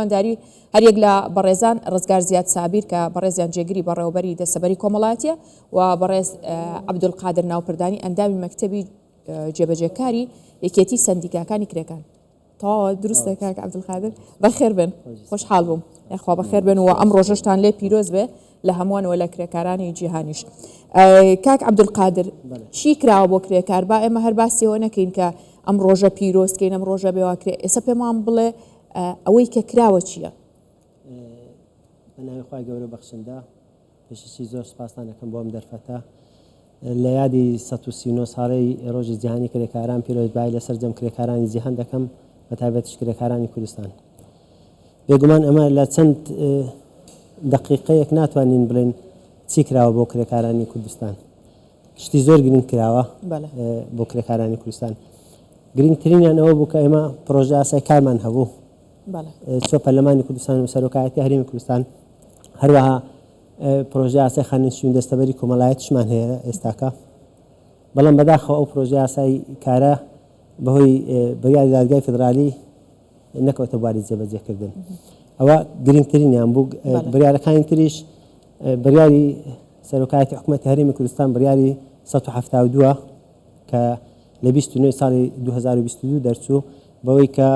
داری هەر یەک لە بەڕێزان ڕزگار زیاد سابیر کە بەڕێزیان جێگیری بەڕێوەبەری دەسەبەری کۆمەڵایەتیە و بەڕێز عەبدولقادر ناوپردانی ئەندامی مەکتەبی جێبەجێکاری یەکێتی سەندیکاکانی کرێکان. تەواوە دروستە کاک عەبدولقادر؟ بەخێر بن، خۆشحاڵ بووم، خوا بەخێر بن و ئەم ڕۆژەشتان لێ پیرۆز بێ لە هەمووانەوە لە کرێکارانی جیهانیش. کاک عەبدولقادر چی کراوە بۆ کرێکار؟ با ئێمە هەر باسی ئەوە نەکەین کە ئەم ڕۆژە پیرۆزکەین، ئەم ڕۆژە بێواکرێ، ئێستا پێمان بڵێ ئەوەی کە کراوە چییە؟ بەناوی خوای گەورە بەخشندا پێشی زۆر سپاسان دەکەم بۆ ئەم دەرفەتە لە یادی 139 ساڵەی ڕۆژی جیهانی کرێکاران پیرۆزبایی لەسەر جەم کرێکارانی جیهان دەکەم بە تایبەتیش کرێکارانی کوردستان. بێگومان ئەمە لە چەند دقیقەیەک ناتوانین بڵێن چی کراوە بۆ کرێکارانی کوردستان. شتی زۆر گرنگ کراوە بۆ کرێکارانی کوردستان. گرنگترینیان ئەوە بوو کە ئێمە پرۆژە ئاسای کارمان هەبوو چۆ پەرلەمانی کوردستان و سەرۆکایەتی هەرێمی کوردستان، هەروەها پرۆژە ئاسای خانشین دەستەبەری کۆمەڵایەتیشمان هەیە ئێستاکە، بەڵام بەداخەوە ئەو پرۆژە ئاسای کارە بەهۆی بڕیاری دادگای فێدرالی نەکەوتە بواری جێبەجێکردن. ئەوە گرنگترینیان بوو. بڕیارەکانی تریش بڕیاری سەرۆکایەتی حکوومەتی هەرێمی کوردستان بڕیاری 172 کە لە 29 ساڵی 2022 دەرچوو بەوەی کە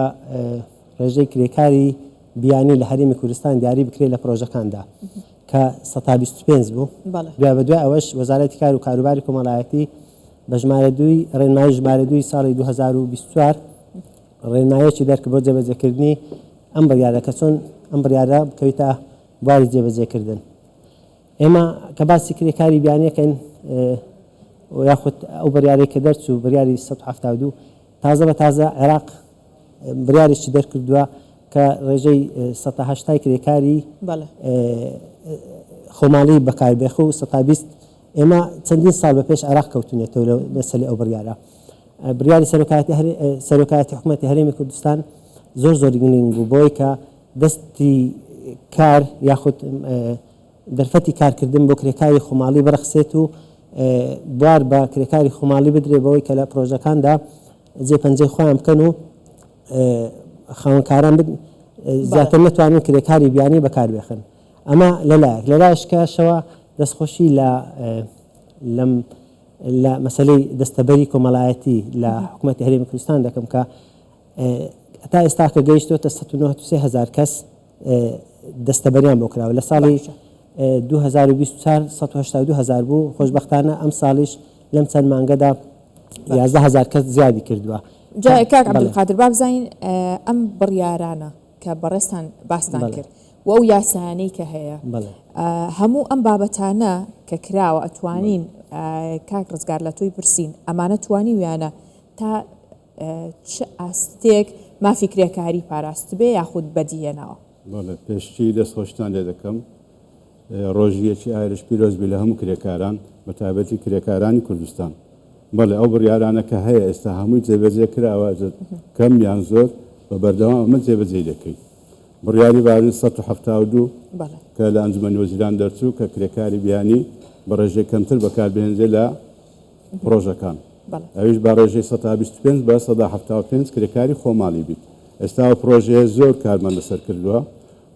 ڕێژەی کرێکاری بیانی لە هەرێمی کوردستان دیاری بکرێت لە پرۆژەکاندا کە 125 بوو. دوای بەدوای ئەوەش وەزارەتی کار و کاروباری کۆمەڵایەتی بە ژمارە دوی ڕێنمایی ژمارە دوی ساڵی 2024 ڕێنمایەکی دەرکرد بۆ جێبەجێکردنی ئەم بڕیارە کە چۆن ئەم بڕیارە بکەویتە بواری جێبەجێکردن. ئێمە کە باسی کرێکاری بیانیەکەین یاخود ئەو بڕیارەی کە دەرچوو بڕیاری 172 تازە بە تازە عێراق بڕیارێکی دەرکردووە کە ڕێژەی 180 کرێکاری خۆماڵی بەکاربێخ و 120 ئێمە چەندین ساڵ بە پێش عێراق کەوتونێتەوە لە مەسەلەی ئەو بڕیارە. بڕیاری سەرۆکایەتی حکوومەتی هەرێمی کوردستان زۆر گرنگ بوو بۆی کە دەستی کار یاخود دەرفەتی کارکردن بۆ کرێکاری خۆماڵی بەرەخسێت و بوار بە کرێکاری خۆماڵی بدرێ بەوەی کە لە پرۆژەکاندا جێپەنجەی خۆیان بکەن و خاوەنکاران زیاتر نتوانن کرێکاری بیانی بەکاربێخن. ئەمە لەلایەشکەشەوە دەستخۆشی لە مەسەلەی دەستەبەری کۆمەڵایەتی لە حکوومەتی هەرێمی کوردستان دەکەم کە تا ئێستا کە گەیشتۆتە 193,000 کەس دەستەبەریان بۆ کراوە. لە ساڵی 2024 182,000 بوو. خۆشبەختانە ئەم ساڵیش لەم چەند مانگەدا 11,000 کەس زیادی کردووە. جای کاک عەبدولقادر با بزانین ئەم بڕیارانە کە بەڕێستان باستان کرد و ئەو یاسانەی کە هەیە هەموو ئەم بابەتانە کە کراوە ئەتوانین کاک ڕزگار لە تۆی پرسین ئەمانە توانی ویانە تا چ ئاستێک مافی کرێکاری پاراست بێ یاخود بەدیهێناوە؟ پێشتی دەستخۆشتان لێ دەکەم ڕۆژیەکی ئایرش پیرۆزبی لە هەموو کرێکاران بە تایبەتی کرێکارانی کوردستان. بەڵێ ئەو بڕیارانە کە هەیە ئێستا هەمووی جێبەجێ کراوە کەم یان زۆر بە بەردەوام ئەمە جێبەجێ دەکەین. بڕیاری باری 172 کە لە ئەنجومەنی وەزیران دەرچوو کە کرێکاری بیانی بە ڕێژەی کەمتر بەکاربهێنرێت لە پرۆژەکان. ئەویش بە ڕێژەی 125 بە 175 کرێکاری خۆماڵی بیت. ئێستا پرۆژەیە زۆر کارمان لەسەر کردووە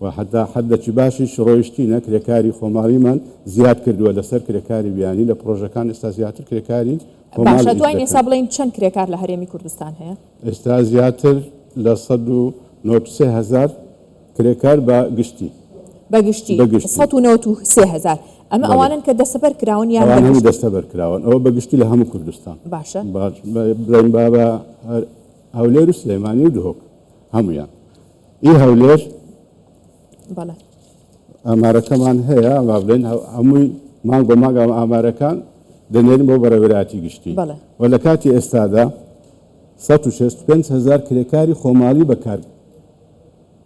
و حتا حدەکی باشیش ڕۆیشتینە کرێکاری خۆماڵیمان زیاد کردووە لەسەر کرێکاری بیانی لە پرۆژەکان. ئێستا زیاتر کرێکاری باشە دوای ئێستا بڵین چەند کرێکار لە هەرێمی کوردستان هەیە؟ ئێستا زیاتر لە 193,000 کرێکار بە گشتی 193,000 ئەمە ئەوانن کە دەستەبەر کراون یان هەموو دەستەبەر کراون ئەوە بەگشتی لە هەموو کوردستان. باشە بڵین بابە هەولێر و سلێمانی و دهۆک هەمویان. هەولێر ئامارەکەمان هەیە با بڵێن هەمووی مانگ بە مانگ ئامارەکان دەنێرن بۆ بەڕێوەبەراتی گشتی و لە کاتی ئێستادا 165,000 کرێکاری خۆماڵی بەکار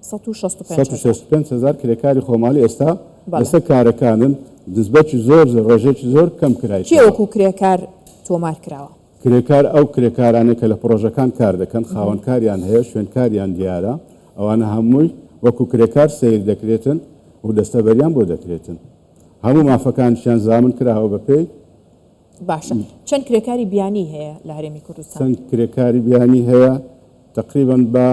165,000 کرێکاری خۆماڵی ئێستا لەسەر کارەکانن دەستبەکی زۆر ڕێژێکی زۆر کەم کرای. چی وەکو کرێکار تۆمار کراوە؟ کرێکار ئەو کرێکارانە کە لە پرۆژەکان کار دەکەن خاوەنکاریان هەیە شوێنکاریان دیارە ئەوانە هەمووی وەکو کرێکار سیر دەکرێتن و دەستەبەریان بۆ دەکرێتن. هەموو مافەکانشیان زامن کراوە بە پێی. باشە چەند کرێکاری بیانی هەیە لە هەرێمی کوردستان؟ چەند کرێکاری بیانی هەیە تقریبا بە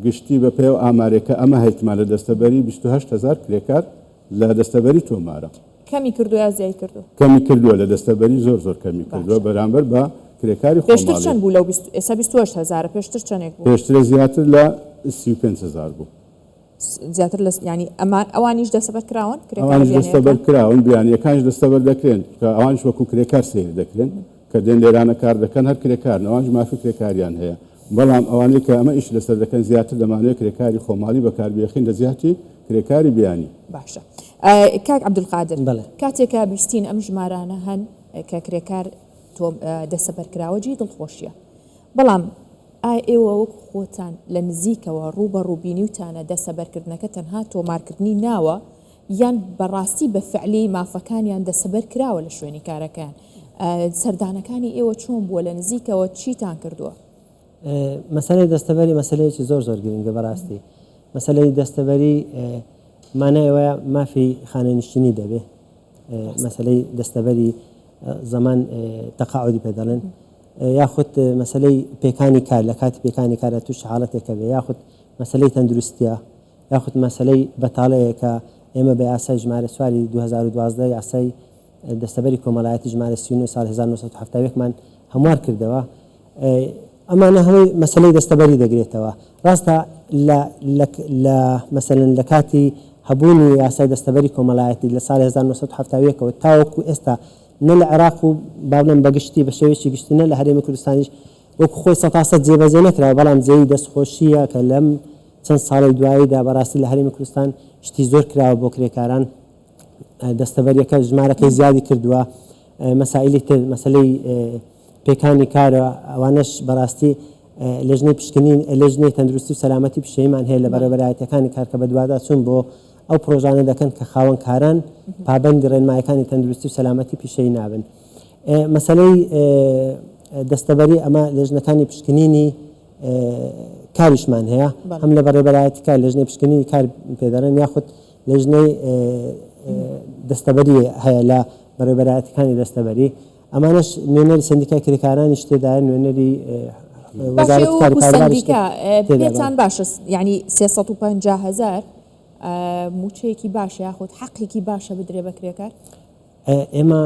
گشتی بە پێ و ئامارێکە ئەمە هەیتمان لە دەستەبەری 28,000 کرێکار لە دەستەبەری تۆمارە کەمی کردو یا زیای کردو کەمی کردووە لە دەستەبەری زۆر کەمی کردووە بەرامبەر بە کرێکاری پێشتر چەند خۆماڵی بوو لەو ئێستا 28,000 پێشتر چەندێک بوو پێشترە زیاتر لە 35,000 بوو زیاتر لە ینی ئەمان ئەوانیش دەسەبەت کراون ئەوانش دەستەبەر کراون بیانیەکانش دەستەبەر دەکرێن کە ئەوانش وەکو کرێکار سیر دەکرێن کە دێن لێرانە کار دەکەن هەر کرێکارن ئەوانش مافی کرێکاریان هەیە بەڵام ئەوانەی کە ئەمە ئیش لەسەر دەکەن زیاتر دەمانوێت کرێکاری خۆماڵی بەکاربیێخین لە زیاتی کرێکاری بیانی باشە کاک عەبدولقادر کاتێکە بیستین ئەم ژمارانە هەن کە کرێکار دەسەبەرکراوەجی دڵخۆشیە بەڵام ئێوە وەک خۆتان لە نزیکەوە ڕوو بە ڕووبینیوتانە دەسەبەرکردنەکە تەنها تۆمارکردنی ناوە یان بەڕاستی بە فعلی مافەکانیان دەسەبەر کراوە لە شوێنی کارەکان سەردانەکانی ئێوە چۆن بووە لە نزیکەوە چیتان کردووە مەسەلەی دەستەبەری مەسلەیەکی زۆر گرنگە بەڕاستی مەسەلەی دەستەبەری مانایەوەیە مافی خانەنشینی دەبێ مەسلەی دەستەبەری زەمان تەقاعودی پێ دەڵێن یاخود مەسلەی پێکانی کار لە کاتی پێکانی کارە توش حاڵەتێکە بێ یاخود مەسلەی تەندروستیە یاخود مەسلەی بەتاڵەیە کە ئێمە بە یاسای ژمارە سواری 2012 یاسای دەستەبەری کۆمەڵایەتی ژمارە 39 سال 1970مان هەموار کردەوە ئەمانە هەمووی مەسلەی دەستەبەری دەگرێتەوە ڕاستە لە مەسەلەن لە کاتی هەبوونی یاسای دەستەبەری کۆمەڵایەتی لە ساڵ 1970ەوە تاوەکو ئێستا نە لە عێراق و باڵێن بەگشتی بە شێوەیەکی گشتنە لە هەرێمی کوردستانیش وەکو خۆی 100% جێبەجێ نەکراوە بەڵام جێی دەستخۆشیە کە لەم چەند ساڵی دواییدا بەڕاستی لە هەرێمی کوردستان شتی زۆر کراوە بۆ کرێکاران دەستەبەریەکە ژمارەکەی زیادی کردووە مەسائلی تر مەسلەی پێکانی کارە ئەوانش بەڕاستی لەژنەی پشکنین لەژنەی تەندروستی و سەلامەتی پیشەیمان هەیە لە بەرەبەرایەتەکانی کارکە بە دووادا چوون بۆ ئەو پرۆژانە دەکەن کە خاوەن کاران پابەندی ڕێنمایەکانی تەندروستی و سەلامەتی پیشەی نابن مەسەلەی دەستەبەری ئەمە لەژنەکانی پشکنینی کاریشمان هەیە هەم لە بەرەبەرایەتی کار لەژنەی پشکنینی کار پێدەڕێن یاخود لەژنەی دەستەبەری هەیە لە بەرەبەرایەتەکانی دەستەبەری ئەمانش نوێنەری سندیکای کرێکارانی شتێدایە نوێنەری وەزارەتی کاری کاروباری پێتان باشە ینی 350,000 موچەیەکی باشە یاخود حەقێکی باشە بدرێ بە کرێکار ئێمە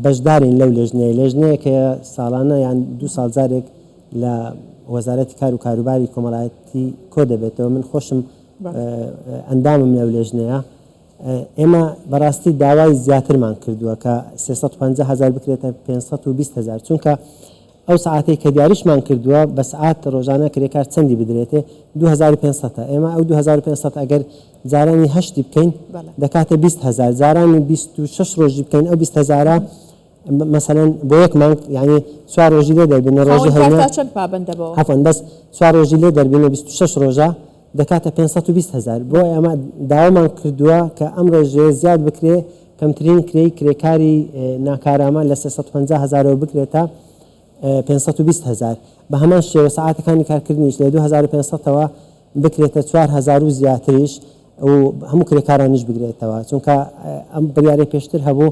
بەشدارین لەو لێژنەیە کە ساڵانە یان 2 ساڵ جارێک لە وەزارەتی کار و کاروباری کۆمەڵایەتی کۆ دەبێتەوە من خۆشم ئەندامم لەو لێژنەیە ئێمە بەڕاستی داوای زیاترمان کردووە کە 350,000 بکرێتە 520,000 چونکە ئەو ساعتەی کە دیاریشمان کردووە بە سعات ڕۆژانە کرێکار چەندی بدرێتێ 2500 ئێمە ئەو 2500 ئەگەر جارانی هەشتی بکەین دەکاتە 20,000 جارانی 26 ڕۆژی بکەین ئەو 20,000 مثلەن بۆ یەک مانگ یعنی 4 ڕۆژی لێ دەربینە ڕۆژی هەیە چەند پابەندەبەوە عەفوان بەس 4 ڕۆژی لێ دەربینە 26 ڕۆژە دەکاتە 520,000 بۆ ئێمە داوامان کردووە کە ئەم ڕێژەیە زیاد بکرێ کەمترین کرێکاری ناکارامە لە 350,000 بکرێتە 520,000 بە هەمان شێوە ساعاتەکانی کارکردنیش لە 2500ەوە بکرێتە 4,000 و زیاتریش و هەموو کرێکارانیش بگرێتەوە چونکە ئەم بڕیارەی پێشتر هەبوو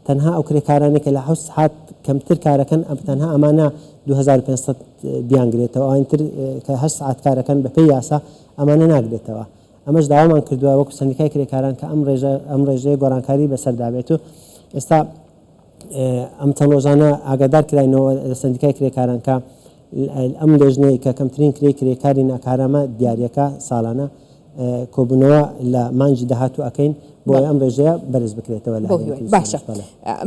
تەنها ئەو کرێکارانێک لە 7 ساعات کەمتر کارەکەن تەنها ئەمانە 2500 بیانگرێتەوە ئاینتر کە 8 ساعات کارەکەن بە پێی یاسا ئەمانە ناگرێتەوە ئەمەش داوامان کردووە وەکو سندیکای کرێکاران کە ئەم ڕێژەیە گۆڕانکاری بەسەردابێت و ئێستا ئەم چەند ڕۆژانە ئاگادار کراینەوە لە سندیکای کرێکاران کە ئەم لێژنەی کە کەمترین کرێکاری ناکارامە دیاریەکە ساڵانە کۆبوونەوە لە مانجی داهاتوو ئەکەین بۆ ئەم ڕێژەیە بەرز بکرێتەوە لە باشە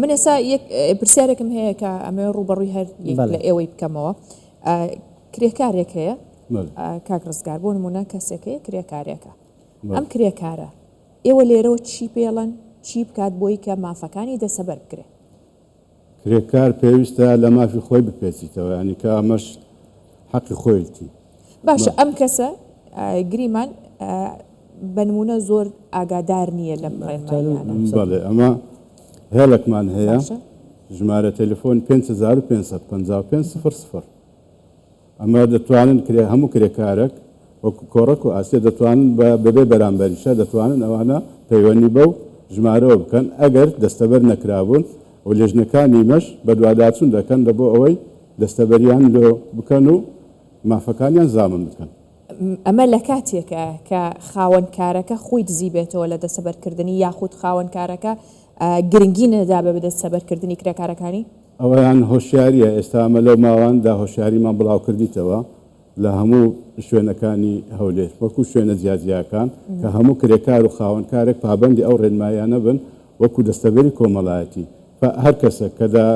من ئێستا یەک پرسیارێکم هەیە کە ئەمە ڕوبەڕووی هەر لە ئێوەی بکەمەوە کرێکارێک هەیە کاک ڕزگار بۆ نمونە کەسێکەیە کرێکارێکە ئەم کرێکارە ئێوە لێرەوە چی پێڵەن چی بکات بۆی کە مافەکانی دەسەبەر بکرێت کرێکار پێویستە لە مافی خۆی بپێچیتەوە ینی کە ئەمەش حەقی خۆیتی باشە ئەم کەسە گریمان بنمونە زۆر ئاگادار نییە لەم بەڵێ ئەمە هێڵێکمان هەیە ژمارە تەلەفۆن 5555 ئەمە دەتوانن هەموو کرێکارێک وەکو کۆڕک و ئاسیە دەتوانن بەبێ بەرامبەریشە دەتوانن ئەوانە پەیوەندی بەو ژمارەوە بکەن ئەگەر دەستەبەر نەکرابوون و لێژنەکانی مەش بە دوواداچوون دەکەن بۆ ئەوەی دەستەبەریان لۆ بکەن و مافەکانیان زامن بکەن. ئەمە لە کاتێکە کە خاوەنکارەکە خۆی دزی بێتەوە لە دەسەبەرکردنی یاخود خاوەنکارەکە گرنگی نەدا بە دەسەبەرکردنی کرێکارەکانی ئەویان هۆشیاریە ئێستا ئەمە لەو ماواندا هۆشیاریمان بڵاو کردیتەوە لە هەموو شوێنەکانی هەولێر وەکو شوێنە جیاجیەکان کە هەموو کرێکار و خاوەنکارێک پابندی ئەو ڕێنمایانە بن وەکو دەستەبەری کۆمەڵایەتی هەر کەسە کەدا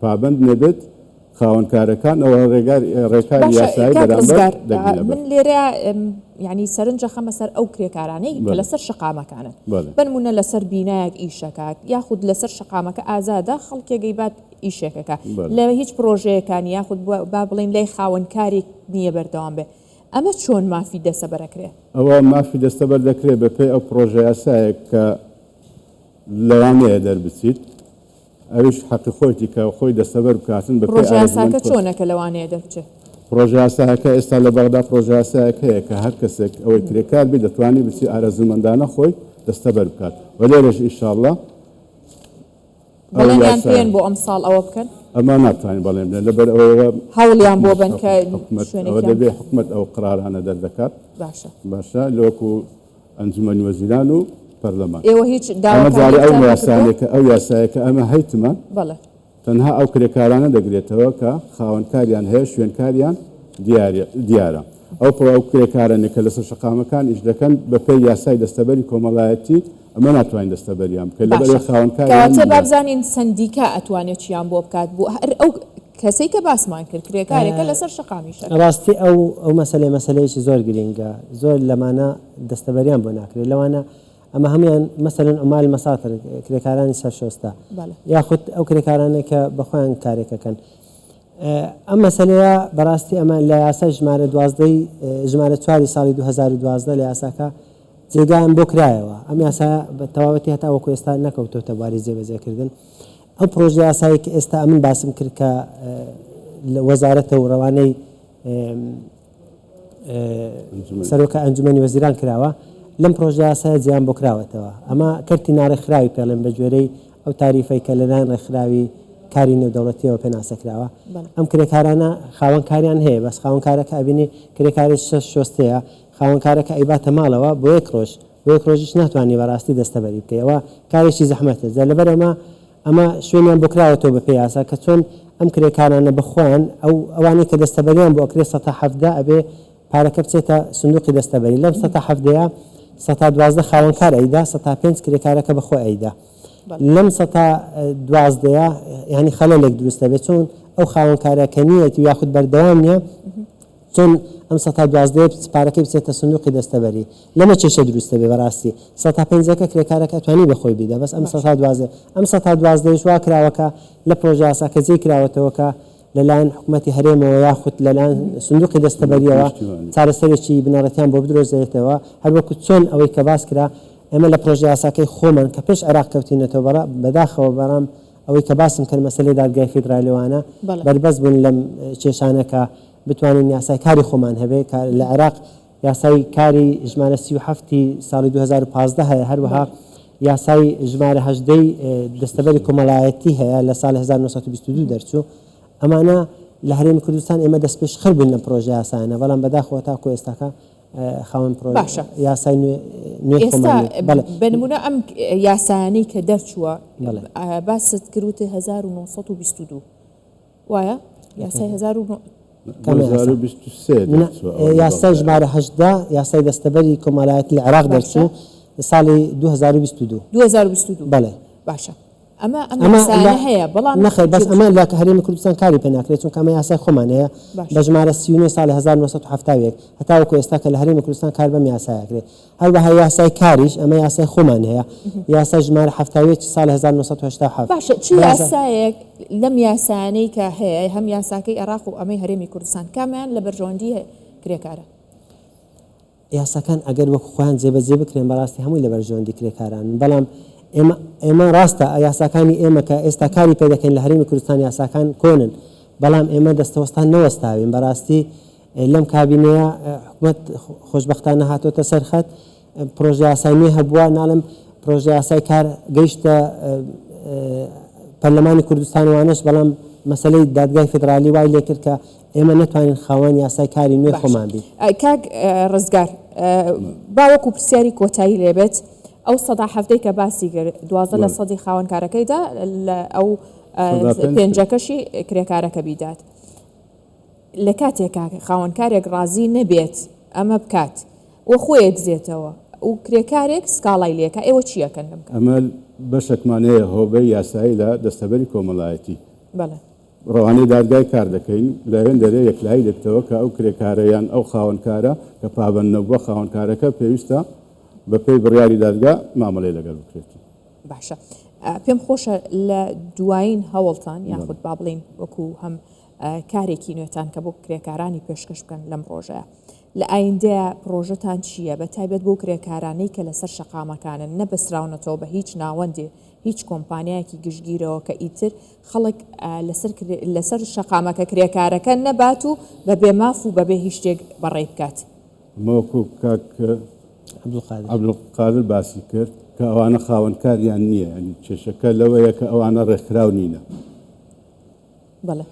پابند نەبێت خاوەنکارەکان ئەوە ڕێکاری یاسایی بەرامبەر من لێرە ینی سەرنجە خەمە سەر ئەو کرێکارانەی کە لەسەر شقامەکانن بنمونە لەسەر بینایەک ئیشەکات یاخود لەسەر شقامەکە ئازادە خەڵکێگەی بات ئیشێکەکە لە هیچ پرۆژەیەکانی یاخود با بڵین لای خاوەنکاری نییە بەردەوام بێ ئەمە چۆن مافی دەسەبەرەکرێ ئەوە مافی دەستەبەر دەکرێت بە پێی ئەو پرۆژە یاسایەک کە لەوانەیە دەربچیت ئەوش حەقی خۆیتی کە خۆی دەستەبەر بکاتن بە پرۆژە یاساکە چۆنەکە لەوانەیە دەربچێت پرۆژە یاساکە ئێستا لە بەغدا پرۆژە یاسایەک هەیە کە هەر کەسێک ئەوەی کرێکار بێ دەتوانێت بچی ئارەزومەندانە خۆی دەستەبەر بکات و لێرەش ئینشاءڵڵا بەڵێنیان پێیان بۆ ئەم ساڵ ئەوە بکەن ئەمە ناتوانین بەڵێن بڵێن لەبەر ئەوەوە هەوڵیان بۆ بن کە ئەوە دەبێ حکومەت ئەو قرارانە دەردەکات باشە لەوەکو ئەنجومەنی وەزیران و پەرلەمان ئێوە هیچ داواکاری ئەو یاسانێکە ئەو یاسایەکە ئەمە هەیتمە تەنها ئەو کرێکارانە دەگرێتەوە کە خاوەنکاریان هەیە شوێنکاریان دیارە ئەو کرێکارانێک کە لەسەر شقامەکان ئیش دەکەن بە پێی یاسای دەستەبەری کۆمەڵایەتی ئەمە ناتوانین دەستەبەریان بکە لەبەر خاوەنکاری بابزانین سندیکا ئەتوانێت چیان بۆ بکات بۆ هەر ئەو کەسەی کە باسمان کرد کرێکارێکە لەسەر شقامیشە ڕاستی ئەو مەسلەیەکی زۆر گرنگە زۆر لەمانە دەستەبەریان بۆ ناکرێت لەوانە ئەمە هەمویان مەسەلەن ئەمال مەساتر کرێکارانی سەرشۆستە یاخود ئەو کرێکارانێک کە بەخۆیان کارێکەکەن ئەم مەسەلەیە بەڕاستی ئەمە لە یاسا ژمارە 4 ساڵی 2012 لە یاساکە جێگایان بۆ کرایەوە ئەم یاسا بە تەواوەتی هەتا وەکو ئێستا نەکەوتۆتە بواری جێبەجێکردن ئەو پرۆژە یاسایی کە ئێستا ئەمن باسم کرد کە لە وەزارەتە و ڕەوانەی سەرۆکە ئەنجومەنی وەزیران کراوە لەم پرۆژە یاسایە جیان بۆ کراوەتەوە ئەمە کەرتی ناڕێکخراوی پێڵێن بە گوێرەی ئەو تاریفەی کە لەلایەن ڕێکخراوی کاری نێودەوڵەتیەوە پێناسەکراوە ئەم کرێکارانە خاوەنکاریان هەیە بەس خاوەنکارەکە ئەبینی کرێکاری شۆستەیە خاوەنکارەکە ئەیباتە ماڵەوە بۆ یەک ڕۆژیش ناتوانانی بەڕاستی دەستەبەری بکەیەوە کارێکی زەحمەتە لەبەر ئەمە شوێنیان بۆ کراوەتەوە بە پێی یاسا کە چۆن ئەم کرێکارانە بخۆیان ئەوانەی کە دەستەبەریان بۆ ئەکرێت 170 ئەبێ پارەکە بچێتە سندوقی دەستەبەری لەم 170 112 خاوەنکار ئەیدا 105 کرێکارەکە بەخۆ ئەیدا لەم 112 ینی خەلەلێک دروستە بێت چۆن ئەو خاوەنکارەکە نیەتی یاخود بەردەوام نییە چۆن ئەم 112 پارەکەی بچێتە سندوقی دەستەبەری لەمە چێشە دروستە بێ بەڕاستی 105ەکە کرێکارەکە توانی بەخۆی بیدە بەس ئەم 112 وا کراوەکە لە پرۆژە یاساکە جێی کراوەتەوەکە لەلایەن حکوومەتی هەرێمەوە یاخود لەلایەن سندوقی دەستەبەریەوە چارەسەرێکی بنەڕەتیان بۆ بدرۆزێتەوە هەروەکو چۆن ئەوەی کە باس کرا ئێمە لە پرۆژە یاساکەی خۆمان کە پێش عێراق کەوتینەتەوە بەداخەوە بەڕام ئەوەی کە باسم کرد مەسەلەی دادگای فیدرالیوانە بەربەست بوون لەم کێشانەکە بتوانین یاسای کاری خۆمان هەبێ لە عێراق یاسای کاری ژمارە 37 ساڵی 2015 هەیە هەروەها یاسای ژمارە 18 دەستەبەری کۆمەڵایەتی هەیە لە ساڵ 1922 دەرچوو ئەمانە لە هەرێمی کوردستان ئێمە دەست پێش خڕ بوون لە پرۆژە یاسایانە بەڵام بەداخەوە تاکو ئێستاکە خاوەن پرۆژە یاسای نوێ بنمونە ئەم یاسایانەی کە دەرچووە باست کردوتە 1922 وایە یاسای 1923 یاسای ژمارە 18 یاسای دەستەبەری کۆمەڵایەتی لە عێراق دەرچوو ساڵی 2022 بەڵێ باشە ئەمە هەیە بەڵام نەخێر بەس ئەمە لە هەرێمی کوردستان کاری پێ ناکرێت چونکە ئەمە یاسای خۆمان هەیە بە ژمارە 39 ساڵی 1970 هەتاوەکو ئێستا کە لە هەرێمی کوردستان کار بەم یاسایەکرێت هەروەها یاسای کاریش ئەمە یاسای خۆمان هەیە یاسای ژمارە 70 ساڵی 1987 باشە چی یاسایەک لەم یاسانەی کە هەیە هەم یاساکەی عێراق و ئەمەی هەرێمی کوردستان کامیان لە بەرژەوەندی کرێکارە یاساکان ئەگەر وەکو خۆیان جێبەجێ بکرێن بەڕاستی هەمووی لە بەرژەوەندی کرێکاران بەڵام ئێمە ڕاستە یاساکانی ئێمە کە ئێستا کاری پێ دەکەین لە هەرێمی کوردستان یاساکان کۆنن بەڵام ئێمە دەستەوەستان نەوەستاوین بەڕاستی لەم کابینەیە حکوومەت خۆشبەختانە هاتۆتە سەرخەت پرۆژە یاسای نوێ هەبووە ناڵم پرۆژە یاسای کار گەیشتە پەرلەمانی کوردستان وانش بەڵام مەسەلەی دادگای فیدرالی وای لێ کرد کە ئێمە نتوانین خاوەن یاسای کاری نوێ خۆمان بین. کاک ڕزگار باوەکو پرسیاری کۆتایی لێبێت ئەو 170 کە باسی کرد 12 لە سەدی خاوەنکارەکەیدا ئەو پێنجەکەشی کرێکارەکە بیدات لە کاتێکا خاوەنکارێک ڕازی نەبێت ئەمە بکات وە خۆی دزێتەوە و کرێکارێک سکاڵای لێکە ئێوە چیەکەن لەم ئەمە بەشێکمانەیە هۆبەی یاسایی لە دەستەبەری کۆمەڵایەتی بەڵێ ڕەوانەی دادگای کار دەکەین لەوێن دەرێ یەکلایی دەبێتەوە کە ئەو کرێکارەیان ئەو خاوەنکارە کە پابەندنەبووە خاوەنکارەکە پێویستە بە پێی بڕیاری دادگا مامەڵەی لەگەڵ بکرێت. باشە پێم خۆشە لە دوایین هەوڵتان یاخود با بڵین وەکو هەم کارێکی نوێتان کە بۆ کرێکارانی پێشکەش بکەن لەم ڕۆژەیە لە ئایندەیە پرۆژەتان چییە بە تایبەت بۆ کرێکارانەی کە لەسەر شەقامەکانن نەبەسراونەتەوە بە هیچ ناوەندێ هیچ کۆمپانیایەکی گشتگیرەوە کە ئیتر خەڵک لەسەر شەقامەکە کرێکارەکە نەبات و بە بێماف و بەبێ هیچ شتێک بەڕێ بکات. مەوەکو کاک عەبدولقادر باسی کرد کە ئەوانە خاوەنکاریان نییە ئەنی کێشەکە لەوەیە کە ئەوانە ڕێکخراو نینە. بەڵێ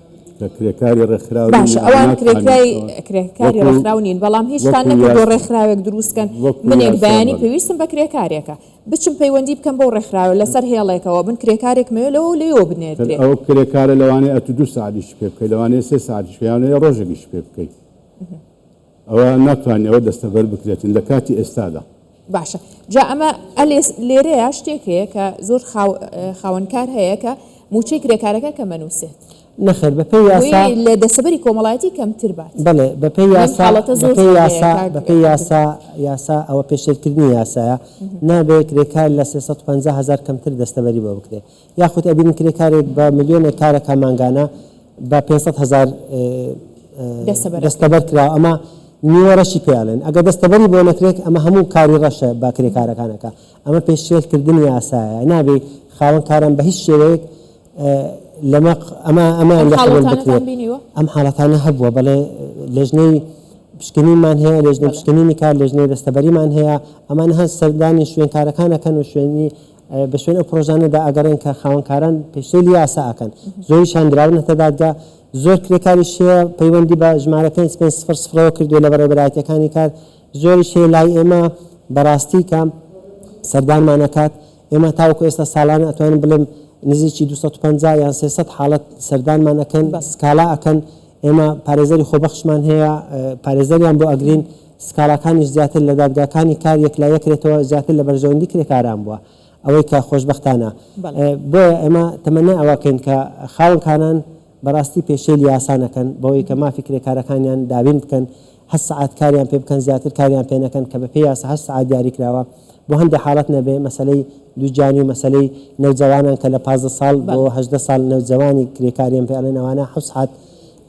کرێکاری ڕێکخراو باش ئەوان کرێکاری ڕێکخراو نین بەڵام هیچتان نەکردۆ ڕێکخراوێک دروستکەن منێک بەیانی پێویستم بە کرێکارێکە بچم پەیوەندی بکەم بۆ ڕێکخراوە لەسەر هێڵێکەوە بن کرێکارێک مەوێ لەوە لێوە بنێت ئەو کرێکارە لەوانەیە ئەتو 2 ساعتیش پێ بکەیت لەوانەیە 3 ساعتیش پێیانەیە ڕۆژێکیش پێ بکەیت ئەوە ناتوانێت ئەوە دەستەبەر بکرێتن لە کاتی ئێستادا. باشە جا ئەمە لێرەیە شتێک هەیە کە زۆر خاوەنکار هەیە کە موچەی کرێکارەکە کە منووسێت نەخێر بە پێی یاسا لە دەسەبەری کۆمەڵایەتی کەمتر بات. بڵێ بە پێی یاسا ئەوە پێشێرکردنی یاسایە نابێت کرێکار لە 350,000 کەمتر دەستەبەری بۆ بکرێت یاخود ئەبین کرێکارێک بە ملیۆنێک کارەکە مانگانە بە 500,000 دەستەبەر کراوە ئەمە نیوەڕەشی پێڵێن ئەگەر دەستەبەری بۆ نەکرێت ئەمە هەموو کاری ڕەشە با کرێکارەکانەکە ئەمە پێشێرکردنی یاسایە نابێت خاوەنکاران بە هیچ شێوەیەک لەمە ئەمان لە بکرێت ئەم حاڵەتانە هەبووە بەڵێ لێژنەی پشکنینمان هەیە لێژنەی پشکنینی کار لێژنەی دەستەبەریمان هەیە ئەمانە هەست سەردانی شوێنکارەکانەکەن و شوێنی بە شوێن ئەو پرۆژانەدا ئەگەڕێن کە خاوەنکاران پێشێلی یاسا ئەکەن زۆریشان دراونەتە دادگا زۆر کرێکاریش هەیە پەیوەندی بە ژمارە 550 کردووە لە بەڕێوەبەرایەتیەکانی کار زۆریش هەیە لای ئێمە بەڕاستی کە سەردانمانەکات ئێمە تاوەکو ئێستا ساڵانە ئەتوانین بڵێم نزیکی 250 یان 300 حاڵەت سەردانمان ئەەکەن سکالا ئەکەن ئێمە پارێزەری خۆبەخشمان هەیە پارێزەریان بۆ ئەگرین سکالاکانیش زیاتر لە دادگاکانی کار یەکلایەکرێتەوە زیاتر لە بەرژەوەندی کرێکاران بووە ئەوەی کە خۆشبەختانە بۆیە ئێمە تەمەنای ئەوەکەین کە خاوەنکاران بەڕاستی پێشێلی یاسانەکەن بەوەی کە مافی کرێکارەکانیان دابین بکەن 8 ساعت کاریان پێ بکەن زیاتر کاریان پێ نەکەن کە بە پێی یاسا 8 ساعت دیاری کراوە بۆ هەندێک حاڵەت نەبێ مەسەلەی دووجانی و مەسەلەی نەوجەوانان کە لە 15 ساڵ بۆ 18 ساڵ نەوجەوانی کرێکاریان پێڵێن ئەوانە 7 ساعت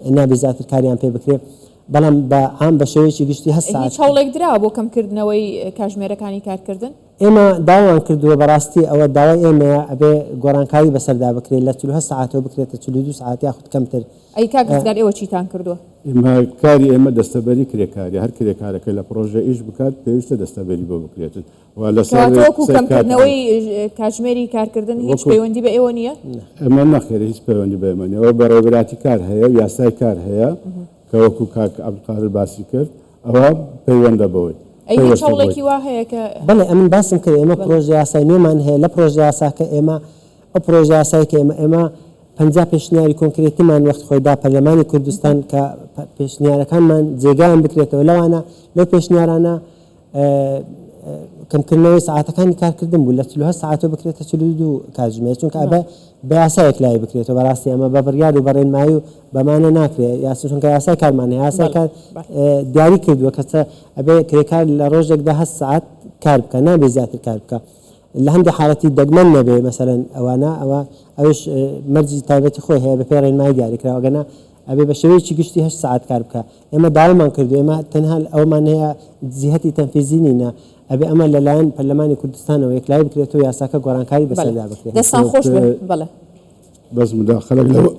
نابێ زیاتر کاریان پێ بکرێت بەڵام بە عام بە شێوەیەکی گشتی 8 ساعت هیچ هەوڵێک درا بۆ کەمکردنەوەی کاتژمێرەکانی کارکردن ئێمە داوایان کردووە بەڕاستی ئەوە داوای ئێمەیە ئەبێ گۆڕانکاری بەسەردا بکرێت لە 40 ساعتەوە بکرێتە 42 ساعت یاخود کەمتر ئەی کاکزگار ئێوە چیتان کردووە کاری ئێمە دەستەبەری کرێکاری هەر کرێکارەکە لە پرۆژە ئیش بکات پێویستە دەستەبەری بۆ بکرێتن وەکو کەمکردنەوەی کاتژمێری کارکردن هیچ پەیوەندی بە ئێوە نییە ئەمە نەخێری هیچ پەیوەندی بە ئێمە نیە ئەوە بەڕێوەبەراتی کار هەیە و یاسای کار هەیە کە وەکو کاک عەبدولقادر باسی کرد ئەوە پەیوەندە بەوەی ئەی هیچ هەوڵێکی وا هەیە کە بەڵێ ئەمن باسم کرد ئێمە پرۆژە یاسای نوێمان هەیە لە پرۆژە یاساکە ئێمە ئەو پرۆژە یاسایی کە ئێمە 50 پێشنیاری کۆنکرێتیمان وەخت خۆیدا پەرلەمانی کوردستان کە پێشنیارەکانمان جێگایان بکرێتەوە لەوانە لەو پێشنیارانە کەمکردنەوەی ساعتەکانی کارکردن بوو لە 40 ساعتەوە بکرێتە 42 کاتژمێر چونکە ئەبە بە یاسایەک لای بکرێتەوە بەڕاستی ئەمە بە بڕیار و بەڕێنمایی و بەمانە ناکرێت یاسا چونکە یاسای کارمانە یاسای کار دیاری کردووە کە ئەبێ کرێکار لە ڕۆژێکدا 8 ساعت کار بکە نابێ زیاتر کار بکە لە هەندێک حاڵەتی دەگمەن نەبێ مەسەلەن ئەوانە ئەوش مەرجی تایبەتی خۆی هەیە بە پێی ڕێنمایی دیاریکراوە گەنا ئەبێ بە شێوەیەکی گشتی 8 ساعت کار بکە ئێمە داوامان کردو ئێمە تەنها ئەومان هەیە جیهەتی تەنفیزی نینە ئەبێ ئەمە لەلایەن پەرلەمانی کوردستانەوە یەکلایی بکرێتەوە یاساکە گۆڕانکاری بەسەردا بکرێت دەستان خۆش بڵێ بەس مداخەلەک لەوە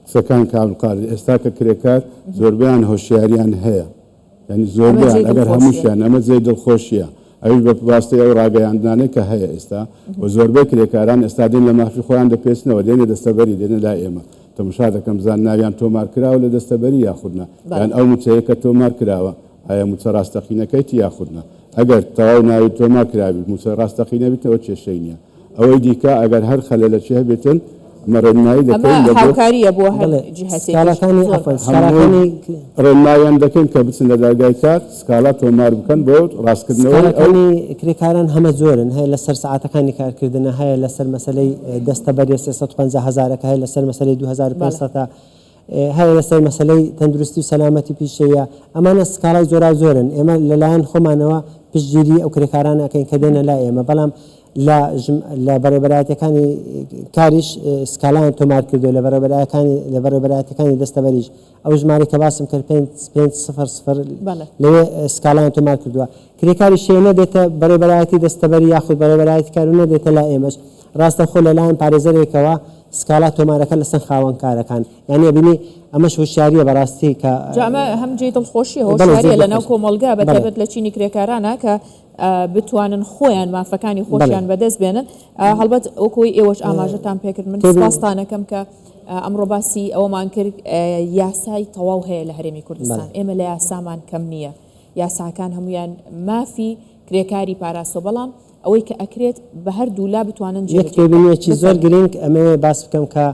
قسەکان کە عەبدولقادر ئێستا کە کرێکار زۆربیان هۆشیاریان هەیە یعنی زۆربیان ئەگەر هەمووشیان ئەمە جێی دڵخۆشیە ئەوش بە واسطەی ئەو ڕاگەیاندانەی کە هەیە ئێستا و زۆربەی کرێکاران ئێستا دێن لە مافی خۆیان دەپێچنەوە دێنێ دەستەبەری دێنە لای ئێمە تەماشا دەکەم زانناویان تۆمار کراوە لە دەستەبەری یاخودنا یان ئەو موچەیە کە تۆمار کراوە ئایا موچە ڕاستەقینەکەیتی یاخودنا ئەگەر تەواو ناوی تۆمار کراوی موچە ڕاستەقینە بیتەوە کێشەی نییە ئەوەی دیکە ئەگەر هەر خەلە لە چێ بێتن مەڕێنمایی دەکەین هاوکاریە بۆ هەر جهەتێکی ڕێنمایان دەکەین کە بچن لە دادگای کار سکاڵا تۆمار بکەن بۆ ڕاستکردنەوەی کرێکاران هەمە زۆرن هەیە لەسەر ساعاتەکانی کارکردنە هەیە لەسەر مەسلەی دەستەبەری 350,000 هەیە لەسەر مەسلەی 2500 هەیە لەسەر مەسلەی تەندروستی و سەلامەتی پیشەیە ئەمانە سکاڵای زۆرن ئێمە لەلایەن خۆمانەوە پشتگیری ئەو کرێکارانە ئەەکەین کە دێنە لای ئێمە بەڵام لە بەڕێبەرایەتەکانی کاریش سکاڵیان تۆمار کردو لە بەڕێبەرایەتەکانی دەستەبەریش ئەو ژمارە کە باسم کرد 500 لەوێ سکاڵیان تۆمار کردووە کرێکاری شێنە دێتە بەڕێبەرایەتی دەستەبەری یاخود بەڕێبەرایەتی کارونە دێتە لای ئێمەش ڕاستە خۆ لەلایەن پارێزەرێکەوە سکاڵا تۆمارەکە لەسەر خاوەنکارەکان یعنی بینی ئەمەش هوشیاریە بەڕاستی کە ئەمە هەم جێ دڵخۆشیە هۆشیاریە لەناو کۆمەلگا بەتایبەت لە چینی کرێکارانە کە بتوانن خۆیان مافەکانی خۆشیان بەدەست بێنن هەڵبەت ئەوکۆی ئێوەش ئاماژەتان پێکرد من سپاسانەکەم کە ئەمڕۆ باسی ئەوەمان کرد یاسای تەواو هەیە لە هەرێمی کوردستان ئێمە لە یاسامان کەم نییە یاساکان هەمویان مافی کرێکاری پاراسۆ بەڵام ئەوەی کە ئەکرێت بە هەردوو لا بتوانن جێبینێکی زۆر گرنگ ئەمە باس بکەم کە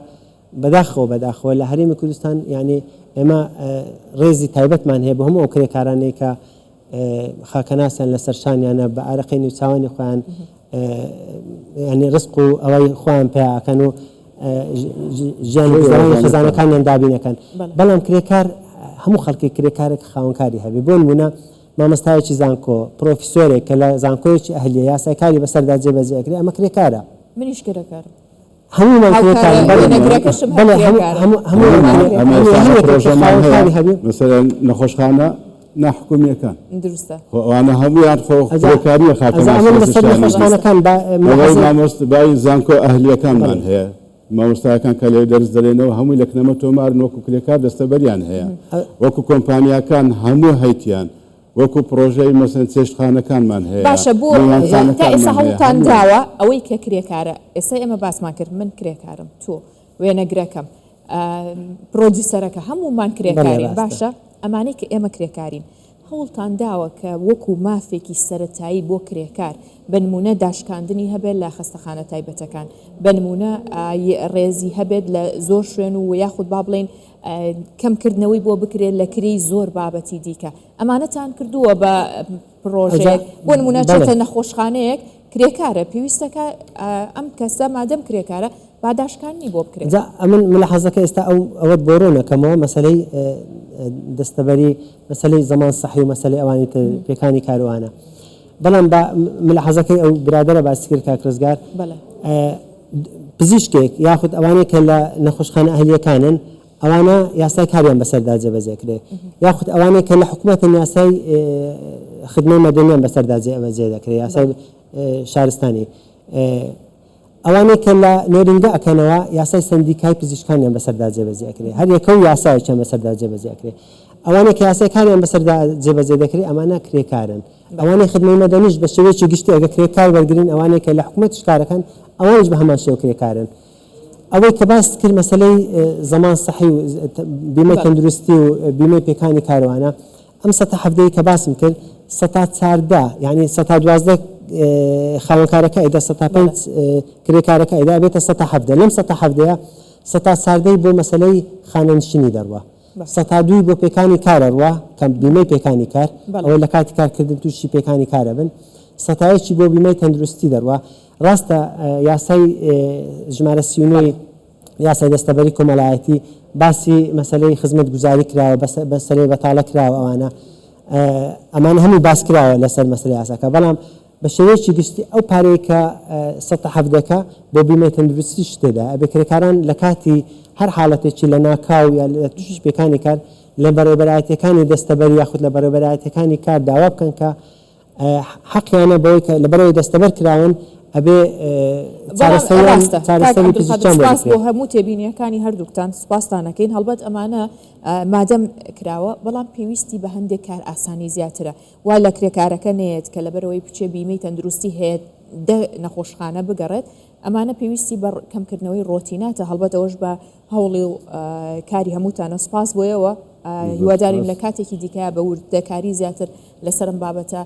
بەداخەوە لە هەرێمی کوردستان یعنی ئێمە ڕێزی تایبەتمان هەیە بە هەموو ئەو کرێکارانەی کە خاکەناسیان لەسەر شانیانە بە ئارەقەی نووساوانی خۆیان ینی ڕزق و ئەوەی خۆیان پێیاکەن و ژیانی خزانەکانیان دابینەکەن بەڵام کرێکار هەموو خەڵکی کرێکارێک خاوەنکاری هەبێ بۆ نمونە مامۆستایەکی زانکۆ پرۆفیسۆرێک کە لە زانکۆیەکی ئەهلیە یاسای کاری بەسەردا جێبەجێکرێ ئەمە کرێکارە منیش کرێکارم هەمومان کرێکارن مثلا نەخۆشخانە ناحکومیەکان دروستە ئەوانە هەمویان خۆکاریە خاکەناسەکان بای زانکۆ ئەهلیەکانمان هەیە مامۆستایەکان کە لێ دەرز دەرێنەوە هەمووی لە کنەمە تۆمار وەکو کرێکار دەستەبەریان هەیە وەکو کۆمپانیاکان هەموو هەیتیان وەکو پرۆژەی مەسەن چێشتخانەکانمان هەیە باشە بۆ تا ئێستا هەوڵتان داوە ئەوەی کە کرێکارە ئێستا ئێمە باسمان کرد من کرێکارم تۆ وێنەگرەکەم پرۆدیوسەرەکە هەمومان کرێکارین باشە ئەمانەی کە ئێمە کرێکارین هەوڵتان داوە کە وەکو مافێکی سەرەتایی بۆ کرێکار بنمونە داشکاندنی هەبێت لە خەستەخانە تایبەتەکان بنمونە ڕێزی هەبێت لە زۆر شوێن و یاخود با بڵێن کەمکردنەوەی بۆ بکرێت لە کری زۆر بابەتی دیکە ئەمانەتان کردووە بە پرۆژێک بۆ نمونە چێتە نەخۆشخانەیەک کرێکارە پێویستەکە ئەم کەسە مادەم کرێکارە باداشکانی بۆ بکرێت من ملاحەزەکە ئێستا ئەوەت بۆڕۆنەکەمەوە مەسلەی دەستەبەری مەسلەی زەمان سەحی و مەسلەی ئەوانی پێکانی کاروانە بەڵام ملاحەزەکەی ئەو برادرە باسی کرد کاک ڕزگار پزیشکێک یاخود ئەوانەی کە لە نەخۆشخانە ئەهلیەکانن ئەوانە یاسای کاریان بەسەردا جێبەجێکرێ یاخود ئەوانەی کە لە حکوومەتن یاسای خدمەی مەدەنیان بەسەردا جێبەجێ دەکرێت یاسای شارستانی ئەوانەی کە لە نۆرینگە ئەکەنەوە یاسای سندیکای پزیشکانیان بەسەردا جێبەجێکرێ هەر یەکە و یاسایەکیان بەسەردا جێبەجێکرێ ئەوانەی کە یاسای کاریان بەسەردا جێبەجێ دەکرێت ئەمانە کرێکارن ئەوانەی خدمەی مەدەنیش بە شێوەیەکی گشتی ئەگە کرێکار وەرگرین ئەوانەی کە لە حکوومەتش کارەکەن ئەوانش بە هەمان شێوە کرێکارن ئەوەی کە باس کرد مەسلەی زەمان سەحی و بیمەی تەندروستی و بیمەی پێکانی کاروانە ئەم 170 کە باسم کرد 114 یعنی 112 خاوەنکارەکە ئەیدا 105 کرێکارەکە ئەیدا بێتە 170 لەم 170 114 بۆ مەسلەی خانەنشینی دەڕوە 102 بۆ پێکانی کارەڕوە کە بیمەی پێکانی کار ئەوە لە کاتی کارکردن تووشی پێکانی کارە بن 100 بۆ بیمەی تەندروستی دەڕوە ڕاستە یاسای ژمارە 39 یاسای دەستەبەری کۆمەڵایەتی باسی مەسلەی خزمەت گوزاری کراوە بەسەرەی بەتاڵە کراوە ئەمان هەموو باس کراوە لەسەر مەسلەی یاساکە بەڵام بە شێوەیەکی گشتی ئەو پارەیە کە 170 بۆ بیمەی تەندروستی شتێدا ئەبێ کرێکاران لە کاتی هەر حاڵەتێکی لە ناکاو یا لە تووشی پێکانی کار لە بەڕێوەبەرایەتەکانی دەستەبەری یاخود لە بەڕێوەبەرایەتەکانی کار داوا بکەن کە حەقیانە بەوەی کە لە بەرەوەی دەستەبەر کراون ئەبێ سپاس بۆ هەموو تێبینیەکانی هەردووکتان سپاسدانەکەین هەڵبەت ئەمانە مادەم کراوە بەڵام پێویستی بە هەندێک کار ئاسانی زیاترە وا لە کرێکارەکە نێت کە لەبەرەوەی بچێ بیمەی تەندروستی هەیە نەخۆشخانە بگەڕێت ئەمانە پێویستی بە کەمکردنەوەی ڕۆتیناتە هەڵبەت ئەوەش بە هەوڵی و کاری هەمووتانە سپاس بۆیەوە هیوادارین لە کاتێکی دیکە بە وردەکاری زیاتر لەسرم بابەتە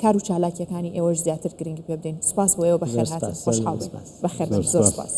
کار و چالاکیەکانی ئێوەش زیاتر گرنگی پێ بدەین سپاس بۆیەوە بەخێر هاتن خۆشحاڵ بن بەخێر زۆر سپاس